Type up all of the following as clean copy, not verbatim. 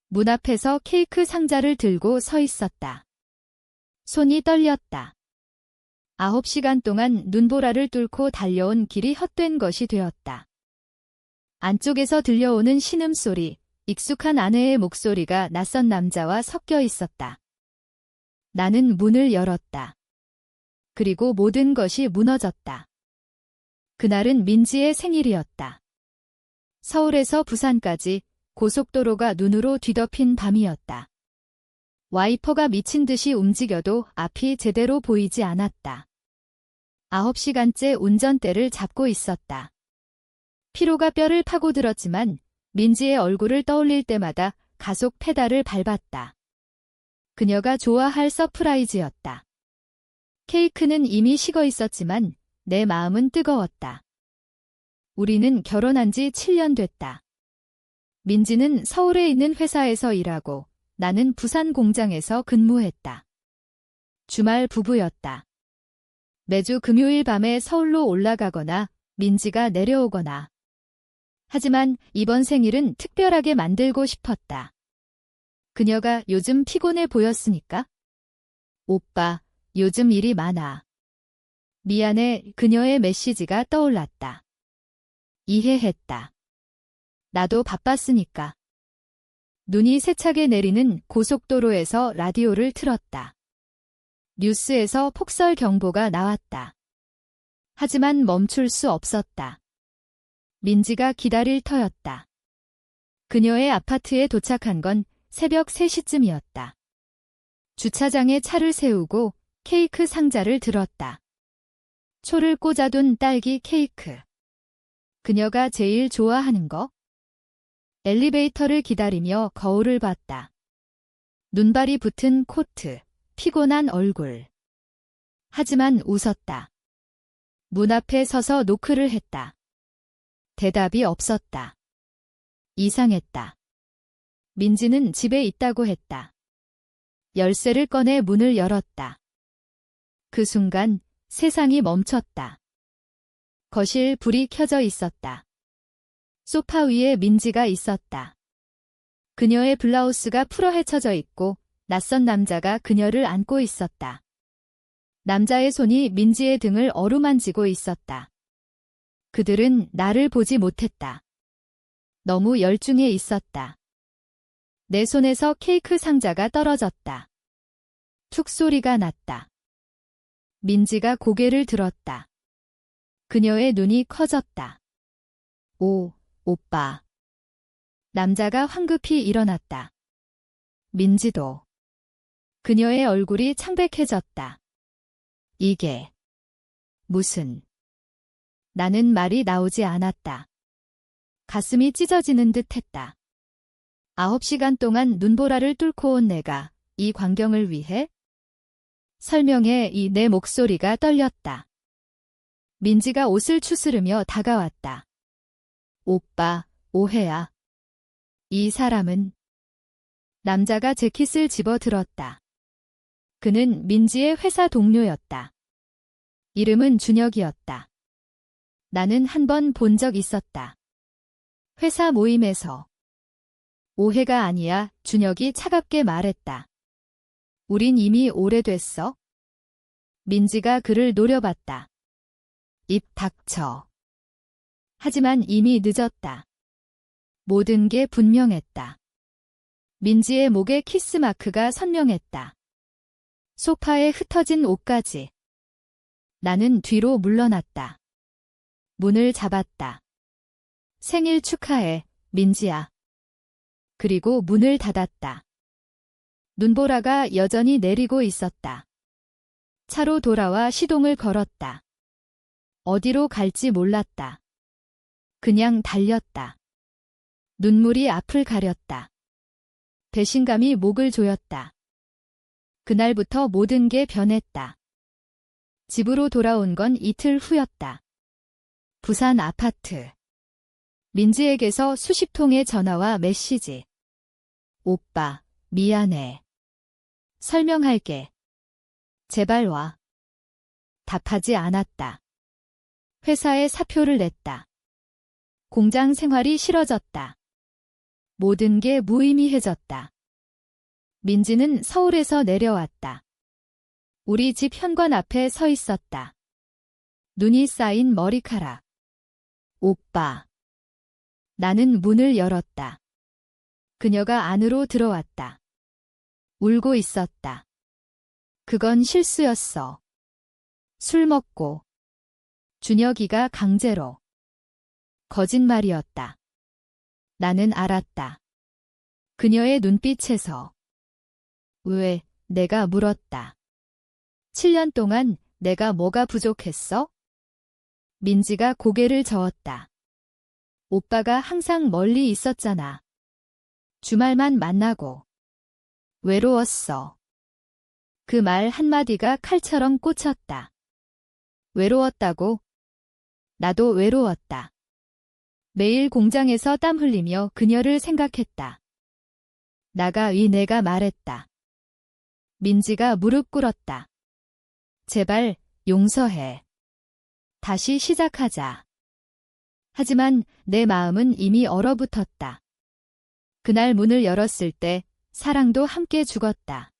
문 앞에서 케이크 상자를 들고 서 있었다. 손이 떨렸다. 9시간 동안 눈보라를 뚫고 달려온 길이 헛된 것이 되었다. 안쪽에서 들려오는 신음소리, 익숙한 아내의 목소리가 낯선 남자와 섞여 있었다. 나는 문을 열었다. 그리고 모든 것이 무너졌다. 그날은 민지의 생일이었다. 서울에서 부산까지 고속도로가 눈으로 뒤덮인 밤이었다. 와이퍼가 미친 듯이 움직여도 앞이 제대로 보이지 않았다. 9시간째 운전대를 잡고 있었다. 피로가 뼈를 파고들었지만 민지의 얼굴을 떠올릴 때마다 가속 페달을 밟았다. 그녀가 좋아할 서프라이즈였다. 케이크는 이미 식어 있었지만 내 마음은 뜨거웠다. 우리는 결혼한 지 7년 됐다. 민지는 서울에 있는 회사에서 일하고 나는 부산 공장에서 근무했다. 주말 부부였다. 매주 금요일 밤에 서울로 올라가거나 민지가 내려오거나. 하지만 이번 생일은 특별하게 만들고 싶었다. 그녀가 요즘 피곤해 보였으니까? 오빠, 요즘 일이 많아. 미안해. 그녀의 메시지가 떠올랐다. 이해했다. 나도 바빴으니까. 눈이 세차게 내리는 고속도로에서 라디오를 틀었다. 뉴스에서 폭설 경보가 나왔다. 하지만 멈출 수 없었다. 민지가 기다릴 터였다. 그녀의 아파트에 도착한 건 새벽 3시쯤이었다. 주차장에 차를 세우고 케이크 상자를 들었다. 초를 꽂아둔 딸기 케이크. 그녀가 제일 좋아하는 거? 엘리베이터를 기다리며 거울을 봤다. 눈발이 붙은 코트, 피곤한 얼굴. 하지만 웃었다. 문 앞에 서서 노크를 했다. 대답이 없었다. 이상했다. 민지는 집에 있다고 했다. 열쇠를 꺼내 문을 열었다. 그 순간 세상이 멈췄다. 거실 불이 켜져 있었다. 소파 위에 민지가 있었다. 그녀의 블라우스가 풀어헤쳐져 있고 낯선 남자가 그녀를 안고 있었다. 남자의 손이 민지의 등을 어루만지고 있었다. 그들은 나를 보지 못했다. 너무 열중해 있었다. 내 손에서 케이크 상자가 떨어졌다. 툭 소리가 났다. 민지가 고개를 들었다. 그녀의 눈이 커졌다. 오, 오빠. 남자가 황급히 일어났다. 민지도. 그녀의 얼굴이 창백해졌다. 이게 무슨... 나는 말이 나오지 않았다. 가슴이 찢어지는 듯 했다. 9시간 동안 눈보라를 뚫고 온 내가 이 광경을 위해? 설명해. 내 목소리가 떨렸다. 민지가 옷을 추스르며 다가왔다. 오빠, 오해야. 이 사람은... 남자가 재킷을 집어 들었다. 그는 민지의 회사 동료였다. 이름은 준혁이었다. 나는 한 번 본 적 있었다. 회사 모임에서. 오해가 아니야. 준혁이 차갑게 말했다. 우린 이미 오래됐어. 민지가 그를 노려봤다. 입 닥쳐. 하지만 이미 늦었다. 모든 게 분명했다. 민지의 목에 키스 마크가 선명했다. 소파에 흩어진 옷까지. 나는 뒤로 물러났다. 문을 잡았다. 생일 축하해, 민지야. 그리고 문을 닫았다. 눈보라가 여전히 내리고 있었다. 차로 돌아와 시동을 걸었다. 어디로 갈지 몰랐다. 그냥 달렸다. 눈물이 앞을 가렸다. 배신감이 목을 조였다. 그날부터 모든 게 변했다. 집으로 돌아온 건 이틀 후였다. 부산 아파트. 민지에게서 수십 통의 전화와 메시지. 오빠, 미안해. 설명할게. 제발 와. 답하지 않았다. 회사에 사표를 냈다. 공장 생활이 싫어졌다. 모든 게 무의미해졌다. 민지는 서울에서 내려왔다. 우리 집 현관 앞에 서 있었다. 눈이 쌓인 머리카락. 오빠. 나는 문을 열었다. 그녀가 안으로 들어왔다. 울고 있었다. 그건 실수였어. 술 먹고. 준혁이가 강제로. 거짓말이었다. 나는 알았다. 그녀의 눈빛에서. 왜, 내가 물었다. 7년 동안 내가 뭐가 부족했어? 민지가 고개를 저었다. 오빠가 항상 멀리 있었잖아. 주말만 만나고. 외로웠어. 그 말 한마디가 칼처럼 꽂혔다. 외로웠다고? 나도 외로웠다. 매일 공장에서 땀 흘리며 그녀를 생각했다. 내가 말했다. 민지가 무릎 꿇었다. 제발 용서해. 다시 시작하자. 하지만 내 마음은 이미 얼어붙었다. 그날 문을 열었을 때 사랑도 함께 죽었다.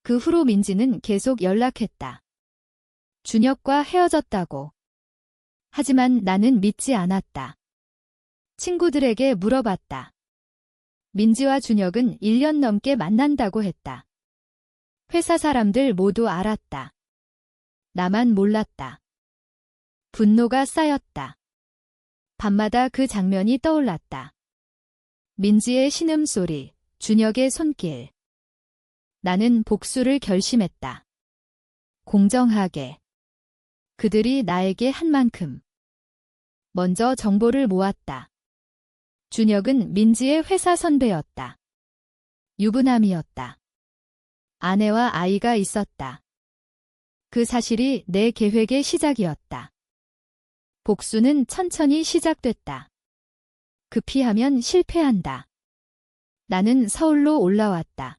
그 후로 민지는 계속 연락했다. 준혁과 헤어졌다고. 하지만 나는 믿지 않았다. 친구들에게 물어봤다. 민지와 준혁은 1년 넘게 만난다고 했다. 회사 사람들 모두 알았다. 나만 몰랐다. 분노가 쌓였다. 밤마다 그 장면이 떠올랐다. 민지의 신음소리, 준혁의 손길. 나는 복수를 결심했다. 공정하게. 그들이 나에게 한 만큼. 먼저 정보를 모았다. 준혁은 민지의 회사 선배였다. 유부남이었다. 아내와 아이가 있었다. 그 사실이 내 계획의 시작이었다. 복수는 천천히 시작됐다. 급히 하면 실패한다. 나는 서울로 올라왔다.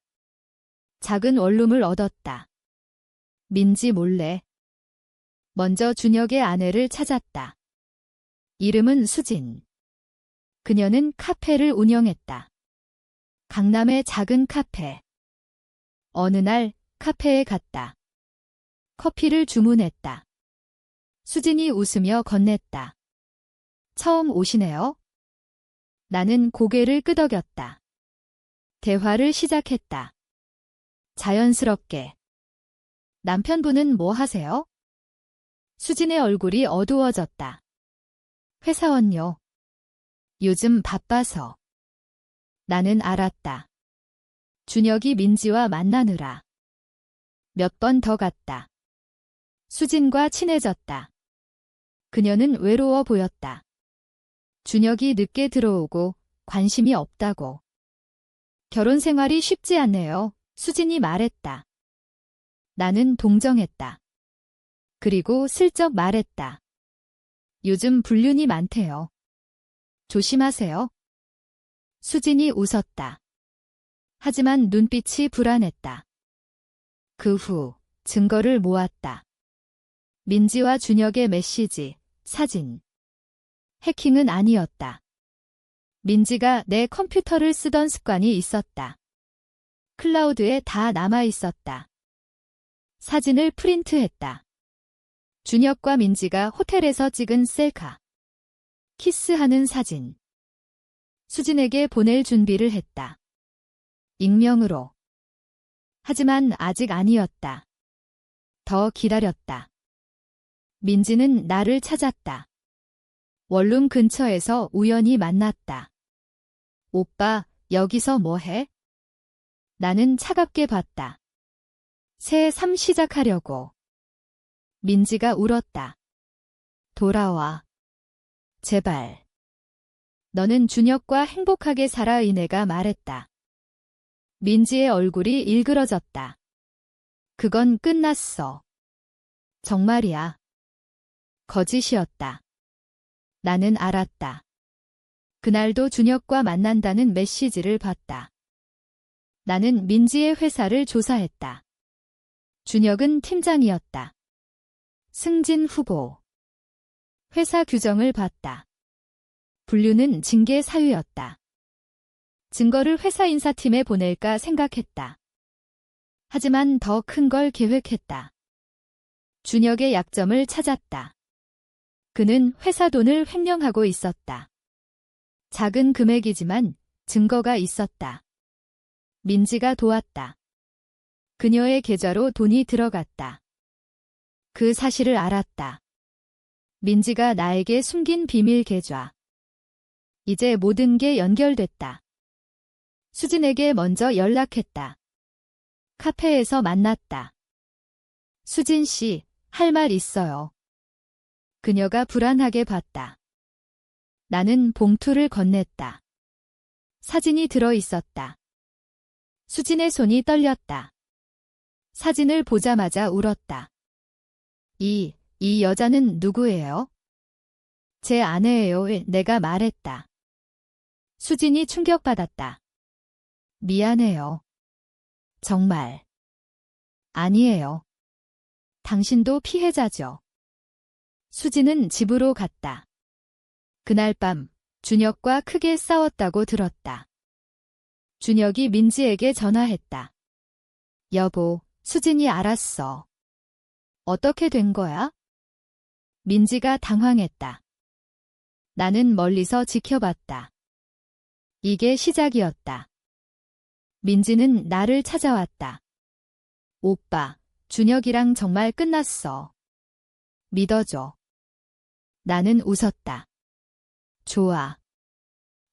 작은 원룸을 얻었다. 민지 몰래. 먼저 준혁의 아내를 찾았다. 이름은 수진. 그녀는 카페를 운영했다. 강남의 작은 카페. 어느 날 카페에 갔다. 커피를 주문했다. 수진이 웃으며 건넸다. 처음 오시네요? 나는 고개를 끄덕였다. 대화를 시작했다. 자연스럽게. 남편분은 뭐 하세요? 수진의 얼굴이 어두워졌다. 회사원요. 요즘 바빠서. 나는 알았다. 준혁이 민지와 만나느라. 몇 번 더 갔다. 수진과 친해졌다. 그녀는 외로워 보였다. 준혁이 늦게 들어오고 관심이 없다고. 결혼 생활이 쉽지 않네요. 수진이 말했다. 나는 동정했다. 그리고 슬쩍 말했다. 요즘 불륜이 많대요. 조심하세요. 수진이 웃었다. 하지만 눈빛이 불안했다. 그 후 증거를 모았다. 민지와 준혁의 메시지, 사진. 해킹은 아니었다. 민지가 내 컴퓨터를 쓰던 습관이 있었다. 클라우드에 다 남아 있었다. 사진을 프린트했다. 준혁과 민지가 호텔에서 찍은 셀카. 키스하는 사진. 수진에게 보낼 준비를 했다. 익명으로. 하지만 아직 아니었다. 더 기다렸다. 민지는 나를 찾았다. 원룸 근처에서 우연히 만났다. 오빠, 여기서 뭐 해? 나는 차갑게 봤다. 새 삶 시작하려고. 민지가 울었다. 돌아와. 제발. 너는 준혁과 행복하게 살아. 이내가 말했다. 민지의 얼굴이 일그러졌다. 그건 끝났어. 정말이야. 거짓이었다. 나는 알았다. 그날도 준혁과 만난다는 메시지를 봤다. 나는 민지의 회사를 조사했다. 준혁은 팀장이었다. 승진 후보. 회사 규정을 봤다. 불륜은 징계 사유였다. 증거를 회사 인사팀에 보낼까 생각했다. 하지만 더 큰 걸 계획했다. 준혁의 약점을 찾았다. 그는 회사 돈을 횡령하고 있었다. 작은 금액이지만 증거가 있었다. 민지가 도왔다. 그녀의 계좌로 돈이 들어갔다. 그 사실을 알았다. 민지가 나에게 숨긴 비밀 계좌. 이제 모든 게 연결됐다. 수진에게 먼저 연락했다. 카페에서 만났다. 수진 씨, 할 말 있어요. 그녀가 불안하게 봤다. 나는 봉투를 건넸다. 사진이 들어 있었다. 수진의 손이 떨렸다. 사진을 보자마자 울었다. 이 여자는 누구예요? 제 아내예요. 내가 말했다. 수진이 충격받았다. 미안해요. 정말. 아니에요. 당신도 피해자죠. 수진은 집으로 갔다. 그날 밤 준혁과 크게 싸웠다고 들었다. 준혁이 민지에게 전화했다. 여보, 수진이 알았어. 어떻게 된 거야? 민지가 당황했다. 나는 멀리서 지켜봤다. 이게 시작이었다. 민지는 나를 찾아왔다. 오빠, 준혁이랑 정말 끝났어. 믿어줘. 나는 웃었다. 좋아.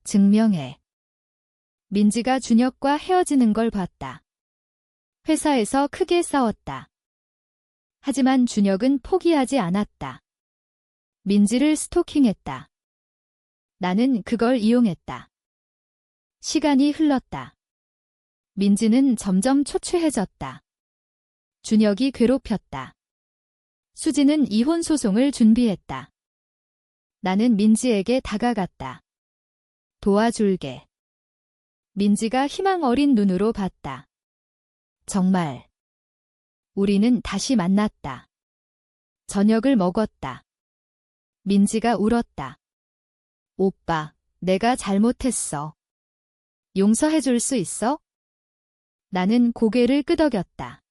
증명해. 민지가 준혁과 헤어지는 걸 봤다. 회사에서 크게 싸웠다. 하지만 준혁은 포기하지 않았다. 민지를 스토킹했다. 나는 그걸 이용했다. 시간이 흘렀다. 민지는 점점 초췌해졌다. 준혁이 괴롭혔다. 수지는 이혼 소송을 준비했다. 나는 민지에게 다가갔다. 도와줄게. 민지가 희망 어린 눈으로 봤다. 정말. 우리는 다시 만났다. 저녁을 먹었다. 민지가 울었다. 오빠, 내가 잘못했어. 용서해줄 수 있어? 나는 고개를 끄덕였다.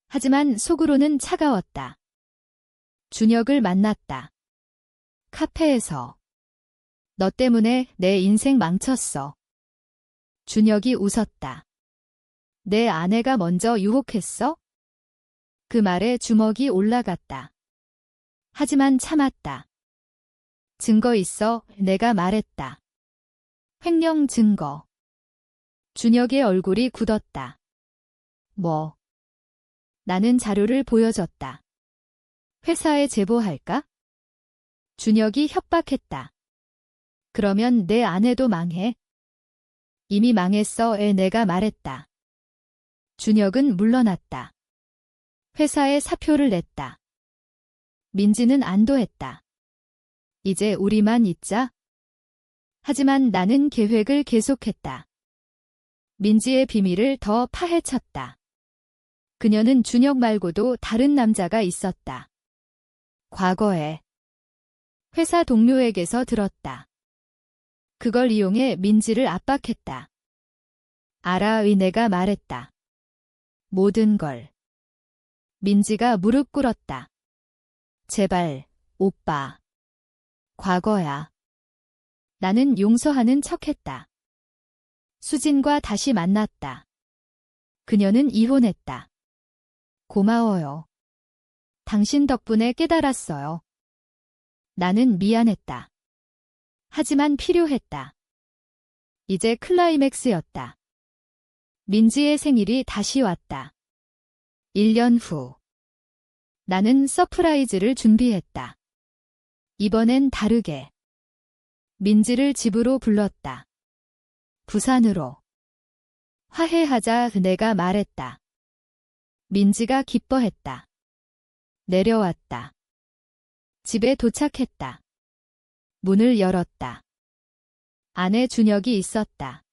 하지만 속으로는 차가웠다. 준혁을 만났다. 카페에서. 너 때문에 내 인생 망쳤어. 준혁이 웃었다. 내 아내가 먼저 유혹했어? 그 말에 주먹이 올라갔다. 하지만 참았다. 증거 있어, 내가 말했다. 횡령 증거. 준혁의 얼굴이 굳었다. 뭐? 나는 자료를 보여줬다. 회사에 제보할까? 준혁이 협박했다. 그러면 내 아내도 망해. 이미 망했어. 내가 말했다. 준혁은 물러났다. 회사에 사표를 냈다. 민지는 안도했다. 이제 우리만 있자. 하지만 나는 계획을 계속했다. 민지의 비밀을 더 파헤쳤다. 그녀는 준혁 말고도 다른 남자가 있었다. 과거에. 회사 동료에게서 들었다. 그걸 이용해 민지를 압박했다. 알아, 내가 말했다. 모든 걸. 민지가 무릎 꿇었다. 제발, 오빠. 과거야. 나는 용서하는 척했다. 수진과 다시 만났다. 그녀는 이혼했다. 고마워요. 당신 덕분에 깨달았어요. 나는 미안했다. 하지만 필요했다. 이제 클라이맥스였다. 민지의 생일이 다시 왔다. 1년 후. 나는 서프라이즈를 준비했다. 이번엔 다르게. 민지를 집으로 불렀다. 부산으로. 화해하자, 내가 말했다. 민지가 기뻐했다. 내려왔다. 집에 도착했다. 문을 열었다. 안에 준혁이 있었다.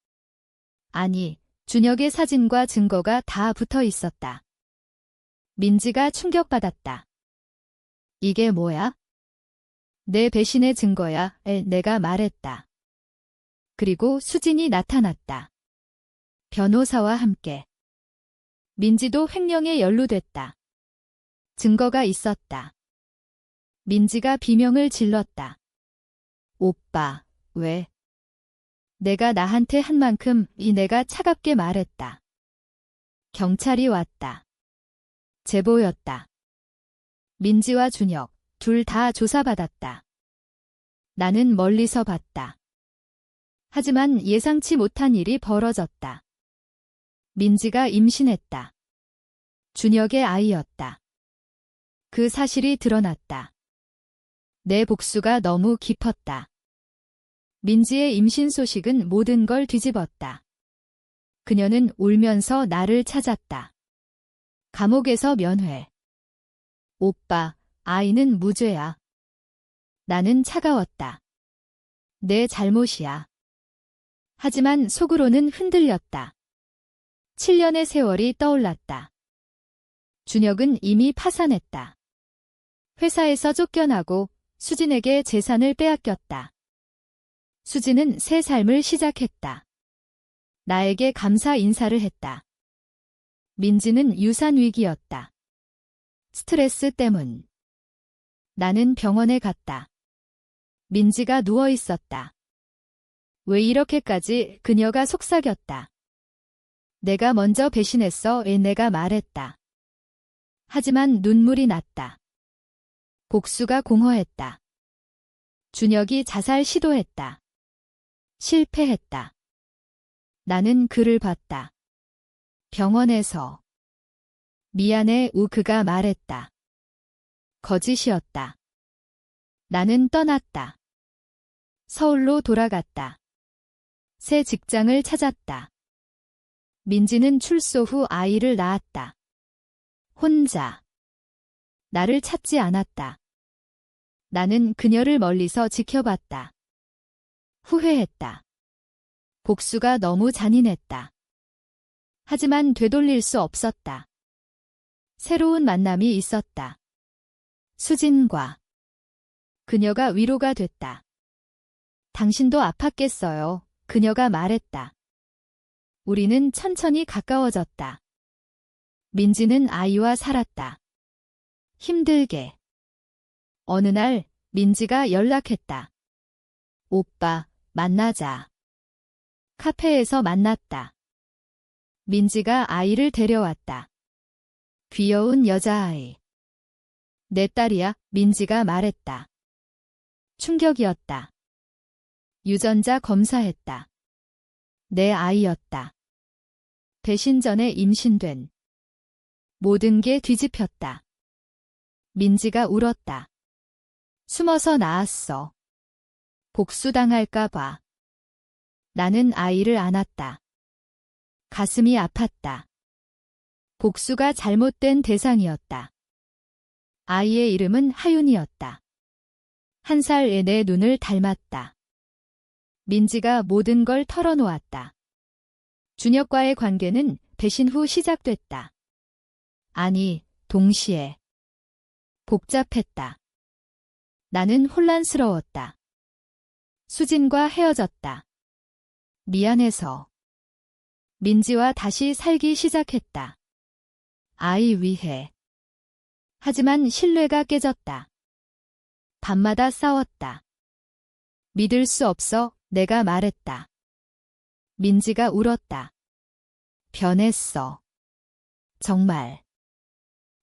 아니, 준혁의 사진과 증거가 다 붙어 있었다. 민지가 충격받았다. 이게 뭐야? 내 배신의 증거야. 내가 말했다. 그리고 수진이 나타났다. 변호사와 함께. 민지도 횡령에 연루됐다. 증거가 있었다. 민지가 비명을 질렀다. 오빠, 왜? 내가 나한테 한 만큼 내가 차갑게 말했다. 경찰이 왔다. 제보였다. 민지와 준혁, 둘 다 조사받았다. 나는 멀리서 봤다. 하지만 예상치 못한 일이 벌어졌다. 민지가 임신했다. 준혁의 아이였다. 그 사실이 드러났다. 내 복수가 너무 깊었다. 민지의 임신 소식은 모든 걸 뒤집었다. 그녀는 울면서 나를 찾았다. 감옥에서 면회. 오빠, 아이는 무죄야. 나는 차가웠다. 내 잘못이야. 하지만 속으로는 흔들렸다. 7년의 세월이 떠올랐다. 준혁은 이미 파산했다. 회사에서 쫓겨나고 수진에게 재산을 빼앗겼다. 수진은 새 삶을 시작했다. 나에게 감사 인사를 했다. 민지는 유산 위기였다. 스트레스 때문. 나는 병원에 갔다. 민지가 누워 있었다. 왜 이렇게까지 그녀가 속삭였다. 내가 먼저 배신했어. 내가 말했다. 하지만 눈물이 났다. 복수가 공허했다. 준혁이 자살 시도했다. 실패했다. 나는 그를 봤다. 병원에서. 미안해. 그가 말했다. 거짓이었다. 나는 떠났다. 서울로 돌아갔다. 새 직장을 찾았다. 민지는 출소 후 아이를 낳았다. 혼자. 나를 찾지 않았다. 나는 그녀를 멀리서 지켜봤다. 후회했다. 복수가 너무 잔인했다. 하지만 되돌릴 수 없었다. 새로운 만남이 있었다. 수진과. 그녀가 위로가 됐다. 당신도 아팠겠어요. 그녀가 말했다. 우리는 천천히 가까워졌다. 민지는 아이와 살았다. 힘들게. 어느 날 민지가 연락했다. 오빠, 만나자. 카페에서 만났다. 민지가 아이를 데려왔다. 귀여운 여자아이. 내 딸이야. 민지가 말했다. 충격이었다. 유전자 검사했다. 내 아이였다. 배신 전에 임신된. 모든 게 뒤집혔다. 민지가 울었다. 숨어서 낳았어. 복수당할까봐. 나는 아이를 안았다. 가슴이 아팠다. 복수가 잘못된 대상이었다. 아이의 이름은 하윤이었다. 1살 내 눈을 닮았다. 민지가 모든 걸 털어놓았다. 준혁과의 관계는 배신 후 시작됐다. 아니, 동시에. 복잡했다. 나는 혼란스러웠다. 수진과 헤어졌다. 미안해서. 민지와 다시 살기 시작했다. 아이 위해. 하지만 신뢰가 깨졌다. 밤마다 싸웠다. 믿을 수 없어. 내가 말했다. 민지가 울었다. 변했어. 정말.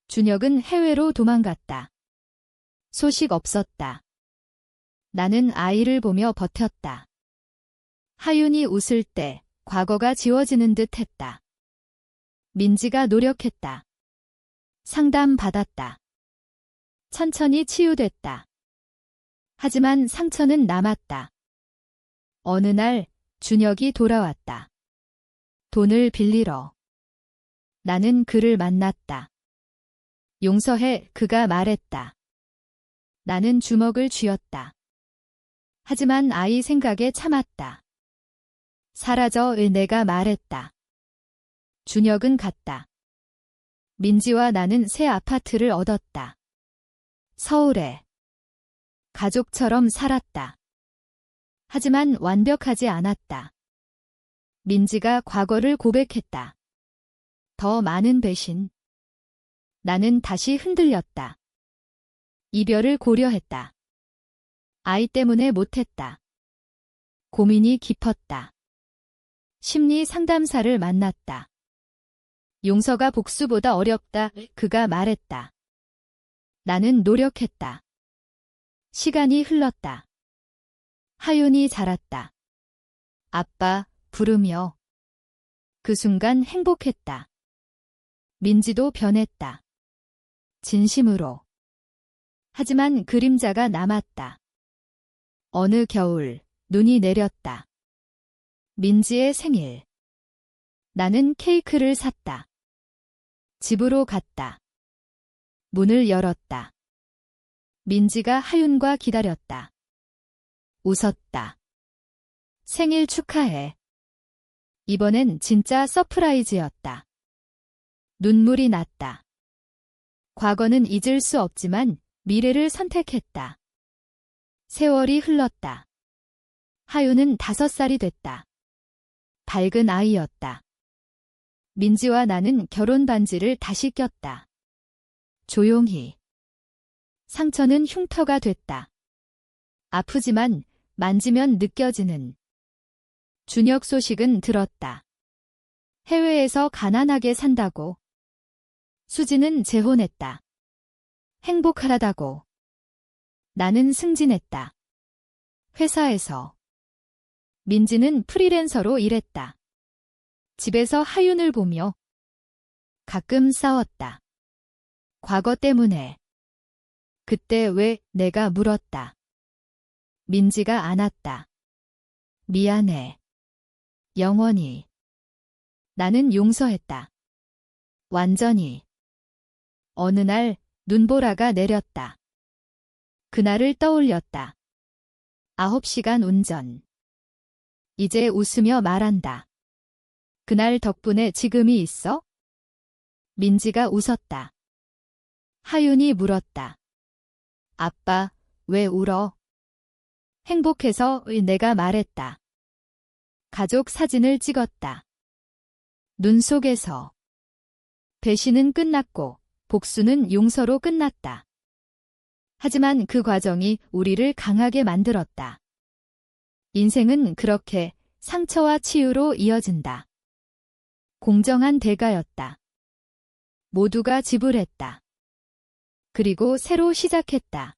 준혁은 해외로 도망갔다. 소식 없었다. 나는 아이를 보며 버텼다. 하윤이 웃을 때 과거가 지워지는 듯 했다. 민지가 노력했다. 상담 받았다. 천천히 치유됐다. 하지만 상처는 남았다. 어느 날 준혁이 돌아왔다. 돈을 빌리러. 나는 그를 만났다. 용서해. 그가 말했다. 나는 주먹을 쥐었다. 하지만 아이 생각에 참았다. 사라져. 내가 말했다. 준혁은 갔다. 민지와 나는 새 아파트를 얻었다. 서울에. 가족처럼 살았다. 하지만 완벽하지 않았다. 민지가 과거를 고백했다. 더 많은 배신. 나는 다시 흔들렸다. 이별을 고려했다. 아이 때문에 못했다. 고민이 깊었다. 심리 상담사를 만났다. 용서가 복수보다 어렵다. 그가 말했다. 나는 노력했다. 시간이 흘렀다. 하윤이 자랐다. 아빠, 부르며. 그 순간 행복했다. 민지도 변했다. 진심으로. 하지만 그림자가 남았다. 어느 겨울, 눈이 내렸다. 민지의 생일. 나는 케이크를 샀다. 집으로 갔다. 문을 열었다. 민지가 하윤과 기다렸다. 웃었다. 생일 축하해. 이번엔 진짜 서프라이즈였다. 눈물이 났다. 과거는 잊을 수 없지만 미래를 선택했다. 세월이 흘렀다. 하윤은 5살이 됐다. 밝은 아이였다. 민지와 나는 결혼 반지를 다시 꼈다. 조용히. 상처는 흉터가 됐다. 아프지만 만지면 느껴지는. 준혁 소식은 들었다. 해외에서 가난하게 산다고. 수지는 재혼했다. 행복하다고. 나는 승진했다. 회사에서. 민지는 프리랜서로 일했다. 집에서 하윤을 보며 가끔 싸웠다. 과거 때문에. 그때 왜 내가 물었다. 민지가 안았다. 미안해. 영원히. 나는 용서했다. 완전히. 어느 날 눈보라가 내렸다. 그날을 떠올렸다. 9시간 운전. 이제 웃으며 말한다. 그날 덕분에 지금이 있어? 민지가 웃었다. 하윤이 물었다. 아빠, 왜 울어? 행복해서 내가 말했다. 가족 사진을 찍었다. 눈 속에서. 배신은 끝났고 복수는 용서로 끝났다. 하지만 그 과정이 우리를 강하게 만들었다. 인생은 그렇게 상처와 치유로 이어진다. 공정한 대가였다. 모두가 지불했다. 그리고 새로 시작했다.